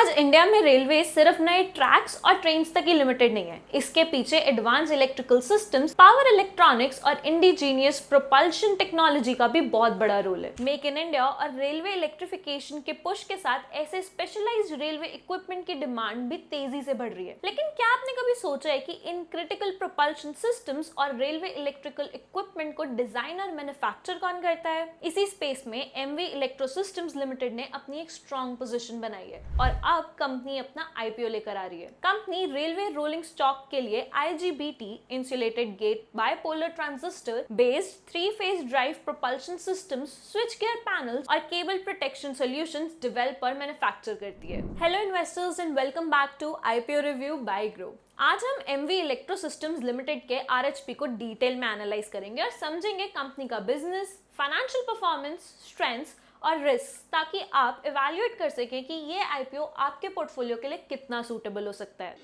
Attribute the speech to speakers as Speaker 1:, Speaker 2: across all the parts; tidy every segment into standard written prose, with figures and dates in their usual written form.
Speaker 1: आज इंडिया में रेलवे सिर्फ नए ट्रैक्स और ट्रेन्स तक ही लिमिटेड नहीं है। इसके पीछे advance electrical systems, power electronics और इंडिजीनियस प्रोपल्शन टेक्नोलॉजी का भी बहुत बड़ा रोल है। मेक इन इंडिया और रेलवे इलेक्ट्रिफिकेशन के पुश के साथ ऐसे स्पेशलाइज्ड रेलवे इक्विपमेंट की डिमांड भी तेजी से बढ़ रही है। लेकिन क्या आपने कभी सोचा है कि इन क्रिटिकल प्रोपल्शन सिस्टम्स और रेलवे इलेक्ट्रिकल इक्विपमेंट को डिजाइन और मैन्युफैक्चर कौन करता है? इसी स्पेस में एमवी इलेक्ट्रो सिस्टम्स लिमिटेड ने अपनी एक स्ट्रॉन्ग पोजीशन बनाई है और अब कंपनी अपना आईपीओ लेकर आ रही है। कंपनी रेलवे रोलिंग स्टॉक के लिए IGBT insulated gate bipolar transistor based 3-phase drive propulsion systems, switch gear panels और केबल प्रोटेक्शन सॉल्यूशंस डेवलप और मैन्युफैक्चर करती है। Hello investors and welcome back to IPO review by Groww. आज हम MV electro systems limited के RHP को detail में analyse करेंगे और समझेंगे कंपनी का बिजनेस, फाइनेंशियल परफॉर्मेंस, स्ट्रेंथ्स और रिस्क, ताकि आप इवैल्यूएट कर सकें कि ये आईपीओ आपके पोर्टफोलियो के लिए कितना सूटेबल हो सकता है।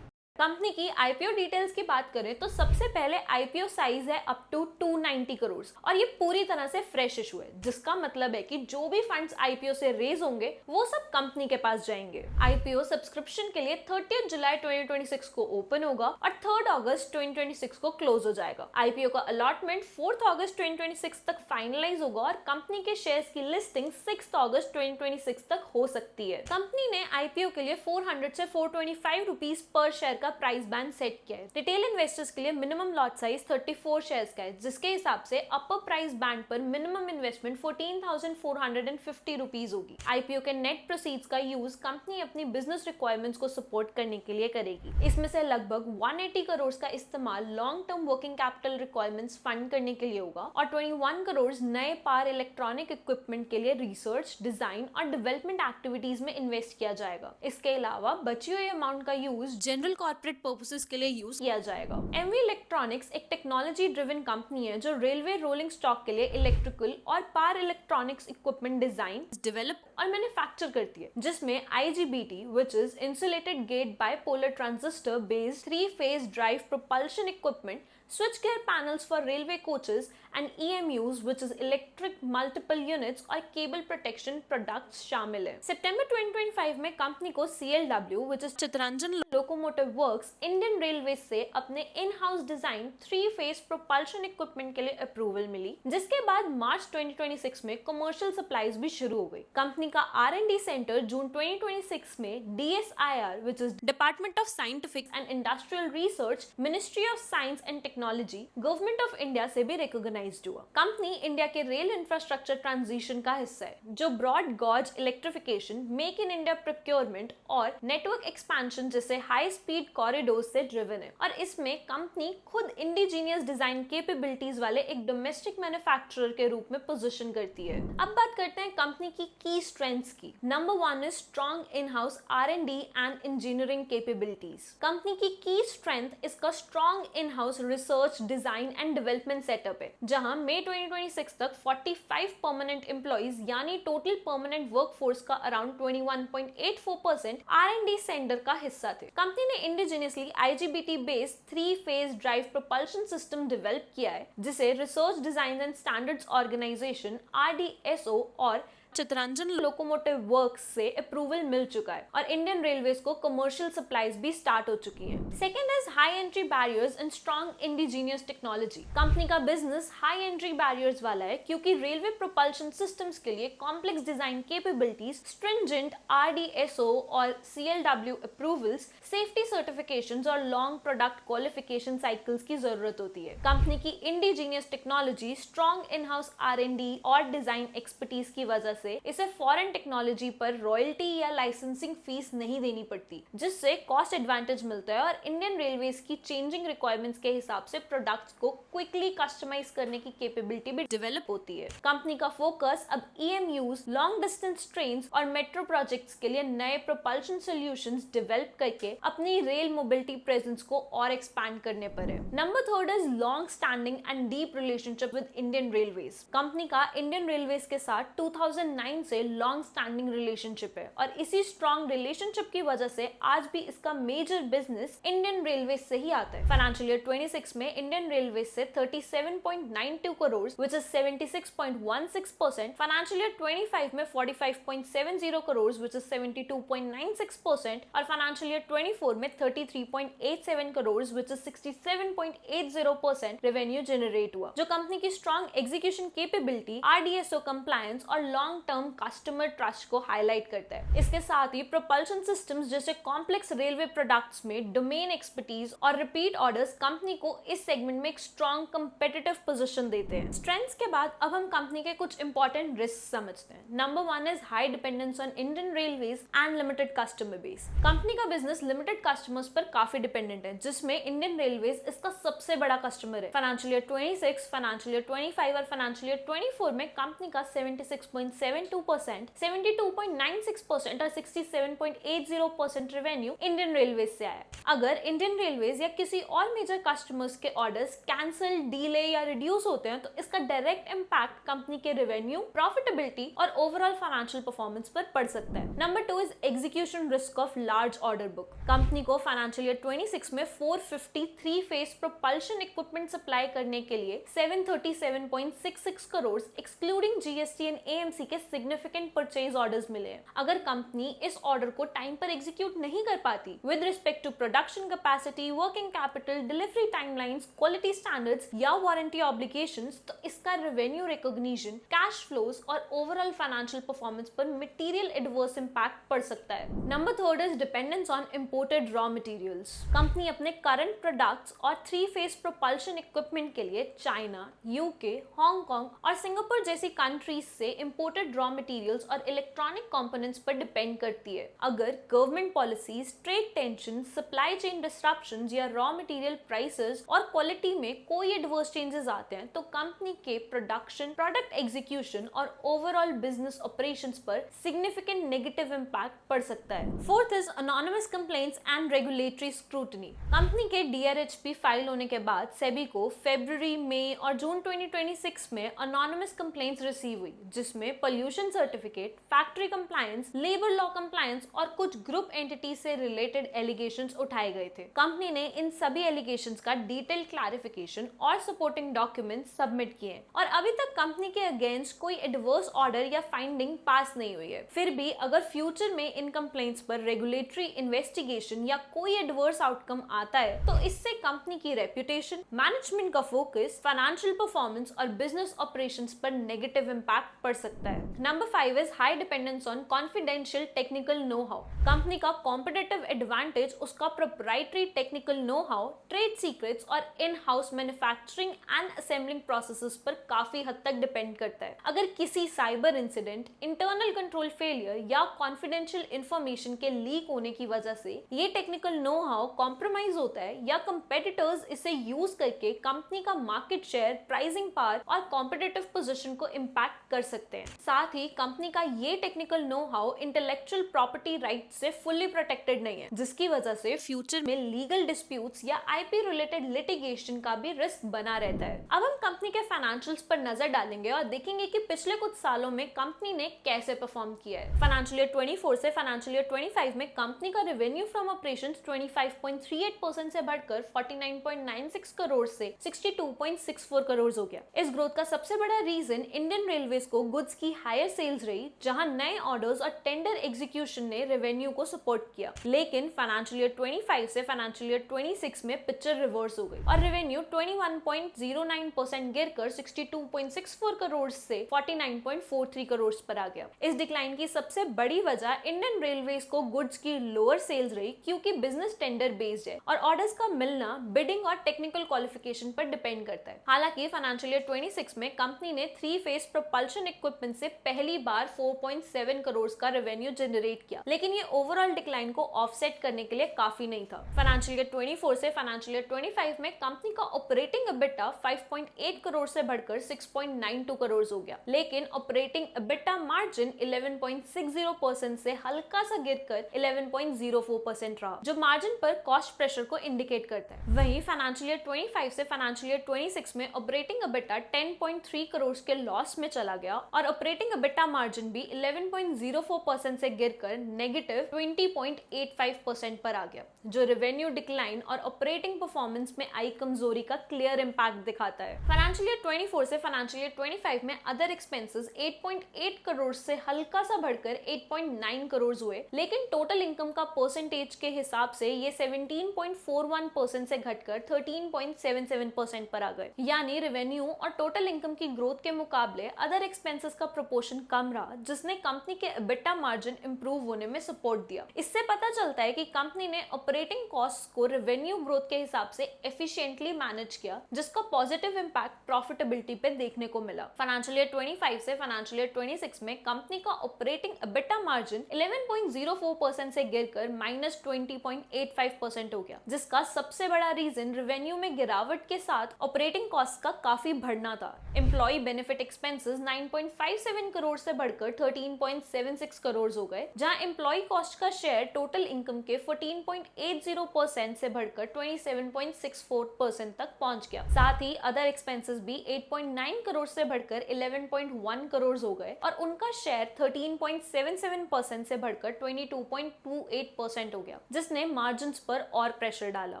Speaker 1: कंपनी की आईपीओ डिटेल्स की बात करें तो सबसे पहले आईपीओ साइज है अप टू 290 करोड़ और ये पूरी तरह से फ्रेश इशू है, जिसका मतलब है कि जो भी फंड्स आईपीओ से रेज होंगे वो सब कंपनी के पास जाएंगे। आईपीओ सब्सक्रिप्शन के लिए 30 जुलाई 2026 को ओपन होगा और 3 अगस्त 2026 को क्लोज हो जाएगा। आईपीओ का अलॉटमेंट 4 अगस्त 2026 तक फाइनलाइज होगा और कंपनी के शेयर्स की लिस्टिंग 6 अगस्त 2026 तक हो सकती है। कंपनी ने आईपीओ के लिए 400 से 425 रुपीज पर शेयर का प्राइस बैंड सेट किया है। रिटेल इन्वेस्टर्स के लिए मिनिमम लॉट साइज 34 शेयर्स का है, जिसके हिसाब से अपर प्राइस बैंड पर मिनिमम इन्वेस्टमेंट 14,450 रुपीज होगी। आईपीओ के नेट प्रोसीड्स का यूज कंपनी अपनी बिजनेस रिक्वायरमेंट्स को सपोर्ट करने के लिए करेगी। इसमें से लगभग 180 करोड़ का इस्तेमाल long term working capital requirements fund करने के लिए होगा और 21 करोड़ नए पावर इलेक्ट्रॉनिक इक्विपमेंट के लिए रिसर्च, डिजाइन और डेवलपमेंट एक्टिविटीज में इन्वेस्ट किया जाएगा। इसके अलावा बची हुई अमाउंट का यूज जनरल कॉर्पोरेट पर्पसेस के लिए यूज किया जाएगा। एमवी इलेक्ट्रॉनिक्स एक टेक्नोलॉजी ड्रिवन कंपनी है जो रेलवे रोलिंग स्टॉक के लिए इलेक्ट्रिकल और power electronics equipment design, develop और मैन्युफैक्चर करती है, जिसमें IGBT which is insulated gate bipolar transistor based 3-phase drive propulsion equipment, switch gear panels for railway coaches and EMUs which is electric multiple units और cable protection products शामिल है। सितंबर 2025 में company को CLW which is Chittaranjan locomotive works Indian railway से अपने in house design 3-phase propulsion equipment के लिए approval मिली, जिसके बाद मार्च 2026 में कमर्शियल सप्लाईज भी शुरू हो गई। कंपनी का R&D सेंटर जून 2026 में DSIR which is department of scientific and industrial research, ministry of science and technology, government of India से भी रिकॉग्नाइज्ड हुआ। कंपनी इंडिया के रेल इंफ्रास्ट्रक्चर ट्रांजिशन का हिस्सा है, जो broad gauge electrification, make in India procurement और नेटवर्क एक्सपेंशन जैसे हाई स्पीड कॉरिडोर से ड्रिवन है और इसमें कंपनी खुद इंडिजीनियस डिजाइन कैपेबिलिटीज वाले एक डोमेस्टिक मैन्युफैक्चरर के रूप में पोजीशन करती है। अब बात करते हैं कंपनी की स्ट्रेंथ्स की। Number 1 is strong in house R&D and engineering capabilities. Company की स्ट्रेंथ इसका strong in house research, design and development setup है, जहां मई 2026 तक 45 परमानेंट एम्प्लॉइज यानी टोटल परमानेंट वर्कफोर्स का अराउंड 21.84% R&D सेंटर का हिस्सा थे। कंपनी ने indigenously IGBT based 3-phase drive propulsion system develop किया है, जिसे research, design and standards organisation RDSO और चितरंजन लोकोमोटिव वर्क्स से अप्रूवल मिल चुका है और इंडियन रेलवेज को कमर्शियल सप्लाईज भी स्टार्ट हो चुकी हैं। Second is high entry barriers and strong indigenous technology. Company का बिजनेस हाई एंट्री बैरियर्स वाला है, क्योंकि रेलवे प्रोपल्शन सिस्टम्स के लिए complex design capabilities, stringent RDSO और CLW अप्रूवल्स, सेफ्टी सर्टिफिकेशंस और लॉन्ग प्रोडक्ट क्वालिफिकेशन साइकिल्स की जरूरत होती है। कंपनी की indigenous technology, strong in house R&D और डिजाइन एक्सपर्टीज की वजह से इसे फॉरेन टेक्नोलॉजी पर रॉयल्टी या लाइसेंसिंग फीस नहीं देनी पड़ती, जिससे कॉस्ट एडवांटेज मिलता है और इंडियन रेलवेज की चेंजिंग रिक्वायरमेंट्स के हिसाब से प्रोडक्ट्स को क्विकली कस्टमाइज करने की कैपेबिलिटी भी डेवलप होती है। कंपनी का फोकस अब EMUs, लॉन्ग डिस्टेंस ट्रेन्स और मेट्रो प्रोजेक्ट्स के लिए नए प्रोपल्शन सॉल्यूशंस डेवलप करके अपनी रेल मोबिलिटी प्रेजेंस को और एक्सपैंड करने पर है। Number 3 is long standing and deep relationship with Indian railways. Company का इंडियन रेलवेज के साथ 2009 2009 से लॉन्ग स्टैंडिंग रिलेशनशिप है और इसी स्ट्रॉन्ग रिलेशनशिप की वजह से आज भी इसका मेजर बिजनेस इंडियन रेलवे से ही आता है। फाइनेंशियल ईयर 26 में इंडियन रेलवे से 37.92 crore which is 76.16%, financial year 25 में 45.70 करोड़ विच इज 72.96% और फाइनेंशियल ईयर 24 में 33.87 crore which is 67.80% revenue generate हुआ, जो कंपनी की strong execution capability, RDSO compliance और लॉन्ग टर्म कस्टमर ट्रस्ट को हाईलाइट करता है। इसके साथ ही प्रोपल्शन सिस्टम्स जैसे कॉम्प्लेक्स रेलवे प्रोडक्ट्स में डोमेन एक्सपर्टीज और रिपीट ऑर्डर्स कंपनी को इस सेगमेंट में एक स्ट्रॉन्ग कंपेटिटिव पोजीशन देते हैं। स्ट्रेंथ्स के बाद अब हम कंपनी के कुछ इंपॉर्टेंट रिस्क समझते हैं। Number 1 is high dependence on Indian railways and limited customer base. Company का बिजनेस लिमिटेड कस्टमर्स पर काफी डिपेंडेंट है, जिसमें इंडियन रेलवेज इसका सबसे बड़ा कस्टमर है। फाइनेंशियल ईयर 26, फाइनेंशियल ईयर 25 और फाइनेंशियल ईयर 24 में कंपनी का 76.72%, 72.96% और 67.80% रेवेन्यू इंडियन रेलवेज से आया। अगर इंडियन रेलवेज या किसी और मेजर कस्टमर्स के ऑर्डर्स कैंसिल, डीले या रिड्यूस होते हैं तो इसका डायरेक्ट इंपैक्ट कंपनी के रेवेन्यू, प्रॉफिटेबिलिटी और ओवरऑल फाइनेंशियल परफॉर्मेंस पर पड़ सकता है। Number 2 is execution risk of large order book. Company को फाइनेंशियल ईयर 26 में 453 फेस प्रोपल्शन इक्विपमेंट सप्लाई करने के लिए 737.66 crore excluding GST and AMC के सिग्निफिकेंट परचेज ऑर्डर्स मिले हैं। अगर कंपनी इस ऑर्डर को टाइम पर एग्जीक्यूट नहीं कर पाती with respect to production capacity, working capital, delivery timelines, quality standards या वारंटी ऑब्लिगेशंस, तो इसका रेवेन्यू रिकॉग्निशन, कैश फ्लोज और ओवरऑल फाइनेंशियल परफॉर्मेंस पर मटेरियल एडवर्स इंपैक्ट पड़ सकता है। Number 3 is dependence on imported raw materials. कंपनी अपने करंट प्रोडक्ट्स और 3 फेस प्रोपल्शन इक्विपमेंट के लिए चाइना, यूके, हांगकांग और सिंगापुर जैसी कंट्रीज से इंपोर्टेड रॉ मटेरियल्स और इलेक्ट्रॉनिक कंपोनेंट्स पर डिपेंड करती है। अगर government policies, trade tension, supply chain disruptions या रॉ मटेरियल प्राइसेस और क्वालिटी में कोई एडवर्स चेंजेस आते हैं तो कंपनी के प्रोडक्शन, प्रोडक्ट एग्जीक्यूशन और ओवरऑल बिजनेस ऑपरेशंस पर सिग्निफिकेंट नेगेटिव इंपैक्ट पड़ सकता है। 4th is anonymous complaints and regulatory scrutiny. Company के DRHP फाइल होने के बाद सेबी को फरवरी, मई और जून 2026 में अनोनिमस कंप्लेंट्स रिसीव हुई, जिसमें pollution certificate, factory compliance, labour law compliance और कुछ ग्रुप एंटिटी से रिलेटेड एलिगेशंस उठाए गए थे। कंपनी ने इन सभी एलिगेशंस का डिटेल क्लैरिफिकेशन और सपोर्टिंग डॉक्यूमेंट्स सबमिट किए और अभी तक कंपनी के अगेंस्ट कोई एडवर्स ऑर्डर या फाइंडिंग पास नहीं हुई है। फिर भी अगर फ्यूचर में इन कंप्लेंट्स पर रेगुलेटरी इन्वेस्टिगेशन या कोई एडवर्स आउटकम आता है तो इससे कंपनी की रेप्यूटेशन, मैनेजमेंट का फोकस, फाइनेंशियल परफॉर्मेंस और बिजनेस ऑपरेशंस पर नेगेटिव इंपैक्ट पड़ सकता है। Number 5 is high dependence on confidential technical know how. Company का कॉम्पिटिटिव एडवांटेज उसका proprietary technical know how, trade secrets और in house manufacturing and assembling processes पर काफी हद तक डिपेंड करता है। अगर किसी cyber incident, internal control failure या कॉन्फिडेंशियल इंफॉर्मेशन के लीक होने की वजह से ये टेक्निकल नो हाउ कॉम्प्रोमाइज होता है या कंपेटिटर्स इसे यूज करके कंपनी का मार्केट शेयर, प्राइसिंग पावर और कॉम्पिटिटिव पोजीशन को इंपैक्ट कर सकते हैं। साथ ही कंपनी का ये technical know how intellectual property right से फुल्ली प्रोटेक्टेड नहीं है, जिसकी वजह से फ्यूचर में लीगल डिस्प्यूट्स या आईपी रिलेटेड लिटिगेशन का भी रिस्क बना रहता है। अब हम कंपनी के फाइनेंशियल्स पर नजर डालेंगे और देखेंगे कि पिछले कुछ सालों में कंपनी ने कैसे परफॉर्म किया है। फाइनेंशियल ईयर 24 से फाइनेंशियल ईयर 25 में कंपनी का रेवेन्यू फ्रॉम ऑपरेशंस 25.38% से बढ़कर 49.96 करोड़ से 62.64 करोड़ हो गया। इस ग्रोथ का सबसे बड़ा रीजन इंडियन रेलवेज को गुड्स की हायर सेल्स रही, जहां नए ऑर्डर्स और टेंडर एग्जीक्यूशन ने रेवेन्यू को सपोर्ट किया। लेकिन फाइनेंशियल ईयर 25 से फाइनेंशियल ईयर 26 में पिक्चर रिवर्स हो गई और रेवेन्यू 21.09% गिरकर 62.64 करोड़ से 49.43 करोड़ पर आ गया। इस डिक्लाइन की सबसे बड़ी वजह इंडियन रेलवेज को गुड्स की लोअर सेल्स रही, क्योंकि बिजनेस टेंडर बेस्ड है और ऑर्डर्स का मिलना बिडिंग और टेक्निकल क्वालिफिकेशन पर डिपेंड करता है। हालांकि फाइनेंशियल ईयर 26 में कंपनी ने 3 फेस प्रोपल्शन इक्विपमेंट से पहली बार 4.7 करोड़ का रेवेन्यू जनरेट किया, लेकिन ये ओवरऑल डिक्लाइन को ऑफसेट करने के लिए काफी नहीं था। फाइनेंशियल ईयर 24 से फाइनेंशियल ईयर 25 में कंपनी का ऑपरेटिंग एबिटा 5.8 करोड़ से बढ़कर 6.92 करोड़ हो गया, लेकिन ऑपरेटिंग एबिटा मार्जिन 11.60% से हल्का सा गिरकर 11.04% रहा, जो मार्जिन पर कॉस्ट प्रेशर को इंडिकेट करता है। वहीं फाइनेंशियल ईयर 25 से फाइनेंशियल ईयर 26 में ऑपरेटिंग एबिटा 10.3 करोड़ के लॉस में चला गया और ऑपरेटिंग ऑपरेटिंग EBITDA मार्जिन भी 11.04% से गिरकर नेगेटिव 20.85% पर आ गया, जो रेवेन्यू डिक्लाइन और ऑपरेटिंग परफॉर्मेंस में आई कमजोरी का क्लियर इंपैक्ट दिखाता है। फाइनेंशियल ईयर 24 से फाइनेंशियल ईयर 25 में अदर एक्सपेंसेस 8.8 करोड़ से हल्का सा बढ़कर 8.9 करोड़ हुए, लेकिन टोटल इनकम का परसेंटेज के हिसाब से ये 17.41% से घटकर 13.77% पर आ गए। यानी रेवेन्यू और टोटल इनकम की ग्रोथ के मुकाबले अदर एक्सपेंसेस का प्रोपोर्शन कम रहा, जिसने कंपनी के EBITDA मार्जिन इंप्रूव होने में सपोर्ट दिया। इससे पता चलता है कि कंपनी ने ऑपरेटिंग कॉस्ट को रेवेन्यू ग्रोथ के हिसाब से एफिशिएंटली मैनेज किया, जिसका पॉजिटिव इंपैक्ट प्रॉफिटेबिलिटी पे देखने को मिला। फाइनेंशियल ईयर 25 से फाइनेंशियल ईयर 26 में कंपनी का ऑपरेटिंग EBITDA मार्जिन 11.04% से गिरकर -20.85% हो गया, जिसका सबसे बड़ा रीजन रेवेन्यू में गिरावट के साथ ऑपरेटिंग कॉस्ट का काफी बढ़ना था। एम्प्लॉय बेनिफिट एक्सपेंसेस 9.57 करोड़ से बढ़कर 13.76 करोड़ हो गए, जहां एम्प्लॉय कॉस्ट का शेयर टोटल इनकम के 14.80% से बढ़कर 27.64% तक पहुंच गया। साथ ही अदर एक्सपेंसेस भी 8.9 करोड़ से बढ़कर 11.1 करोड़ हो गए और उनका शेयर 13.77% से बढ़कर 22.28% हो गया, जिसने मार्जिन्स पर और प्रेशर डाला।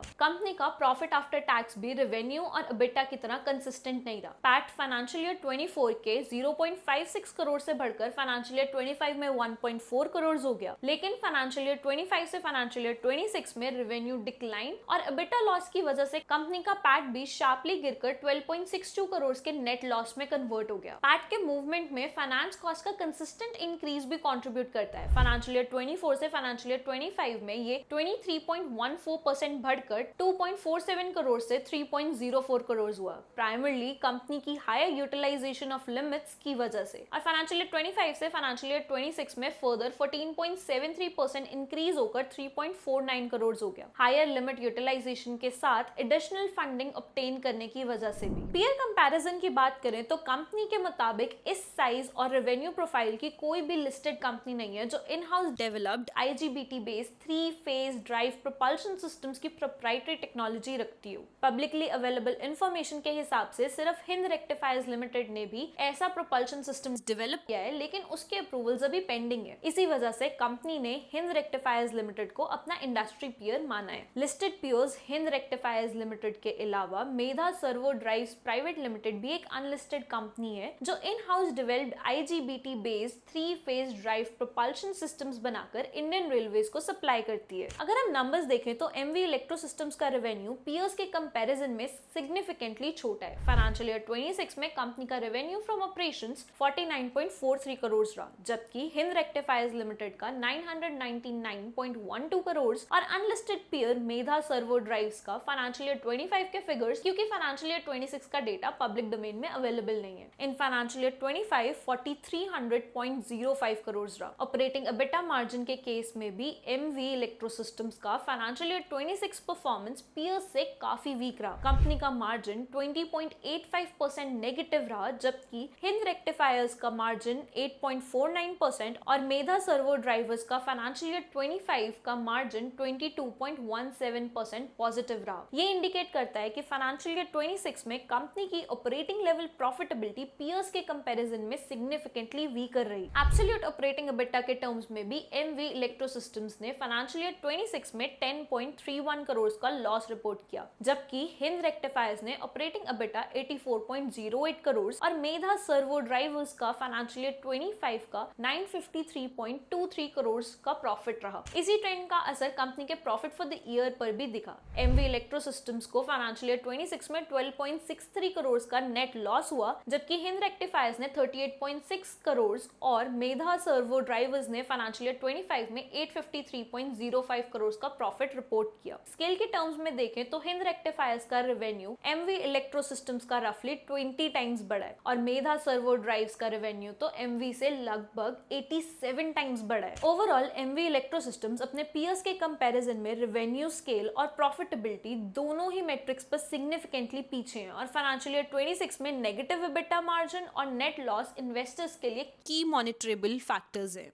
Speaker 1: कंपनी का प्रॉफिट आफ्टर टैक्स भी रेवेन्यू और EBITDA की तरह कंसिस्टेंट नहीं रहा। पैट फाइनेंशियल ईयर 24 के 0.56 करोड़ से बढ़कर फाइनेंशियल ईयर 25 में 1.4 करोड़ हो गया, लेकिन फाइनेंशियल ईयर 25 से फाइनेंशियल ईयर 26 में रेवेन्यू डिक्लाइन और EBITDA लॉस की वजह से कंपनी का पैट भी शार्पली गिरकर 12.62 करोड़ के नेट लॉस में कन्वर्ट हो गया। पैट के मूवमेंट में फाइनेंस कॉस्ट का कंसिस्टेंट इंक्रीज भी कंट्रीब्यूट करता है। फाइनेंशियल ईयर 24 से फाइनेंशियल ईयर 25 में ये 23.14% बढ़कर 2.47 करोड़ से 3.04 करोड़ हुआ, प्राइमरली कंपनी की हायर यूटिलाइजेशन ऑफ लिमिट्स की वजह से। और फाइनेंशियल ईयर 25 से फाइनेंशियल ईयर 26 में फर्दर 14.73% इंक्रीज होकर 3.49 करोड़ हो गया, हायर लिमिट यूटिलाइजेशन के साथ एडिशनल फंडिंग ऑब्टेन करने की वजह से भी। पीयर कंपैरिजन की बात करें तो कंपनी के मुताबिक इस साइज और रेवेन्यू प्रोफाइल की कोई भी लिस्टेड कंपनी नहीं है जो in house developed IGBT based three phase drive propulsion systems की प्रोप्राइटरी टेक्नोलॉजी रखती हो। पब्लिकली अवेलेबल इंफॉर्मेशन के हिसाब से सिर्फ हिंद रेक्टिफायर्स लिमिटेड ने भी ऐसा प्रोपल्शन सिस्टम्स डेवलप किया है, लेकिन उसके अप्रूवल्स अभी पेंडिंग है। इसी वजह से कंपनी ने हिंद रेक्टिफायर्स लिमिटेड को अपना इंडस्ट्री पीयर माना है। Listed peers Hind rectifiers limited के अलावा Medha servo drives private limited भी एक अनलिस्टेड कंपनी है जो in house developed IGBT based three phase drive propulsion systems बनाकर इंडियन रेलवेज को सप्लाई करती है। अगर हम नंबर्स देखें तो MV इलेक्ट्रो सिस्टम्स का रेवेन्यू पीयर्स के कंपैरिजन में सिग्निफिकेंटली छोटा है। फाइनेंशियल ईयर 26 में कंपनी का रेवेन्यू फ्रॉम ऑपरेशंस 49.43 करोड़ रहा, जबकि हिंद रेक्टिफायर्स लिमिटेड का 999.12 करोड़ और अनलिस्टेड पीयर मेधा सर्वो ड्राइव्स का फाइनेंशियल ईयर 25 के फिगर्स, क्योंकि फाइनेंशियल ईयर 26 का डेटा पब्लिक डोमेन में अवेलेबल नहीं है। इन फाइनेंशियल ईयर 25 4300.05 करोड़ रहा। ऑपरेटिंग EBITDA मार्जिन के केस में भी MV इलेक्ट्रो सिस्टम्स का फाइनेंशियल ईयर 26 परफॉर्मेंस पीयर्स से काफी वीक रहा। कंपनी का मार्जिन 20.85% नेगेटिव रहा, जबकि हिंद रेक्टिफायर्स का मार्जिन 8.49% और मेधा सर्वो ड्राइवर्स का फाइनेंशियल ईयर 25 का मार्जिन 22.17% पॉजिटिव रहा। ये इंडिकेट करता है कि फाइनेंशियल ईयर 26 में कंपनी की ऑपरेटिंग लेवल प्रॉफिटेबिलिटी पीयर्स के कंपैरिजन में सिग्निफिकेंटली वीकर रही। एब्सोल्यूट ऑपरेटिंग EBITDA के टर्म्स में भी MV इलेक्ट्रो सिस्टम्स ने फाइनेंशियल ईयर 26 में 10.31 करोड़ का लॉस रिपोर्ट किया, जबकि हिंद रेक्टिफायर्स ने ऑपरेटिंग EBITDA 84.08 करोड़ और मेधा सर्वो ड्राइवर्स का फाइनेंशियल ईयर 25 का 953.23 करोड़ का प्रॉफिट रहा। इसी ट्रेंड का असर कंपनी के प्रॉफिट फॉर द ईयर पर भी दिखा। MV इलेक्ट्रो सिस्टम्स को फाइनेंशियल ईयर 26 में 12.63 करोड़ का नेट लॉस हुआ, जबकि हिंद रेक्टिफायर्स ने 38.6 करोड़ और मेधा सर्वो ड्राइवर्स ने फाइनेंशियल ईयर 25 में 853.05 करोड़ का प्रॉफिट रिपोर्ट किया। स्केल के टर्म्स में देखें तो हिंद रेक्टिफायर्स का रेवेन्यू MV इलेक्ट्रो सिस्टम्स का रफली 20 टाइम्स बड़ा है और मेधा सर्वो ड्राइव्स का रेवेन्यू तो MV से लगभग 87 टाइम्स बड़ा है। ओवरऑल MV इलेक्ट्रो सिस्टम्स अपने पीयर्स के कंपैरिजन में रेवेन्यू, स्केल और प्रॉफिटेबिलिटी दोनों ही मेट्रिक्स पर सिग्निफिकेंटली पीछे हैं और फाइनेंशियल ईयर 26 में नेगेटिव EBITDA मार्जिन और नेट लॉस इन्वेस्टर्स के लिए की मॉनिटरेबल फैक्टर्स है।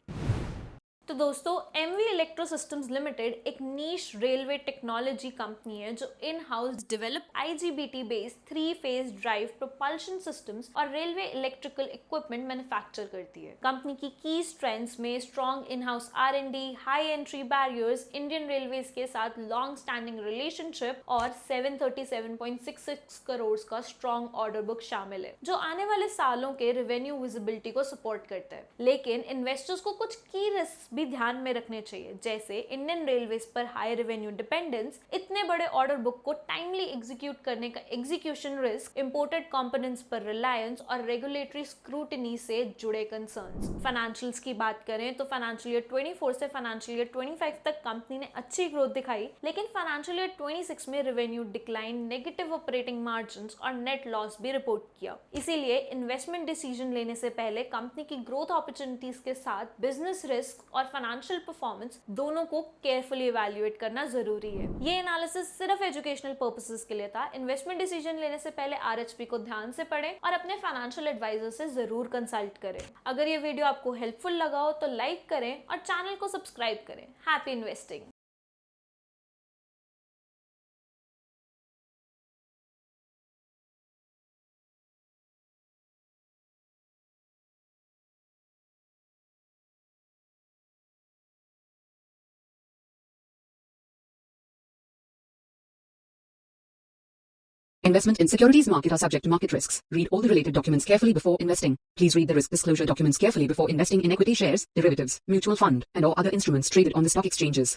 Speaker 1: तो दोस्तों एमवी इलेक्ट्रो सिस्टम्स लिमिटेड एक नीश रेलवे टेक्नोलॉजी कंपनी है जो in house develop IGBT based three phase drive propulsion systems और रेलवे इलेक्ट्रिकल इक्विपमेंट मैन्युफैक्चर करती है। कंपनी की स्ट्रेंथ्स में strong in house R&D, high entry barriers, Indian railways के साथ लॉन्ग स्टैंडिंग रिलेशनशिप और 737.66 करोड़ का स्ट्रॉन्ग ऑर्डर बुक शामिल है, जो आने वाले सालों के रेवेन्यू विजिबिलिटी को सपोर्ट करता है। लेकिन इन्वेस्टर्स को कुछ की रिस्क भी ध्यान में रखने चाहिए, जैसे इंडियन रेलवेज पर हाई रेवेन्यू डिपेंडेंस, इतने बड़े ऑर्डर बुक को टाइमली एग्जीक्यूट करने का एग्जीक्यूशन रिस्क, इंपोर्टेड कंपोनेंट्स पर रिलायंस और रेगुलेटरी स्क्रूटिनी से जुड़े कंसर्न्स। फाइनेंशियल्स की बात करें तो फाइनेंशियल ईयर 24 से फाइनेंशियल ईयर 25 तक कंपनी ने अच्छी ग्रोथ दिखाई, लेकिन फाइनेंशियल ईयर 26 में revenue decline, negative operating margins और नेट लॉस भी रिपोर्ट किया। इसीलिए इन्वेस्टमेंट डिसीजन लेने से पहले कंपनी की ग्रोथ अपॉर्चुनिटीज के साथ बिजनेस रिस्क और फाइनेंशियल परफॉर्मेंस दोनों को केयरफुली इवैल्यूएट करना जरूरी है। ये एनालिसिस सिर्फ एजुकेशनल पर्पसेस के लिए था। इन्वेस्टमेंट डिसीजन लेने से पहले आरएचपी को ध्यान से पढ़ें और अपने फाइनेंशियल एडवाइजर से जरूर कंसल्ट करें। अगर ये वीडियो आपको हेल्पफुल लगा हो तो लाइक करें और चैनल को सब्सक्राइब करें। Happy investing.
Speaker 2: Investment in securities market are subject to market risks. Read all the related documents carefully before investing. Please read the risk disclosure documents carefully before investing in equity shares, derivatives, mutual fund, and or other instruments traded on the stock exchanges.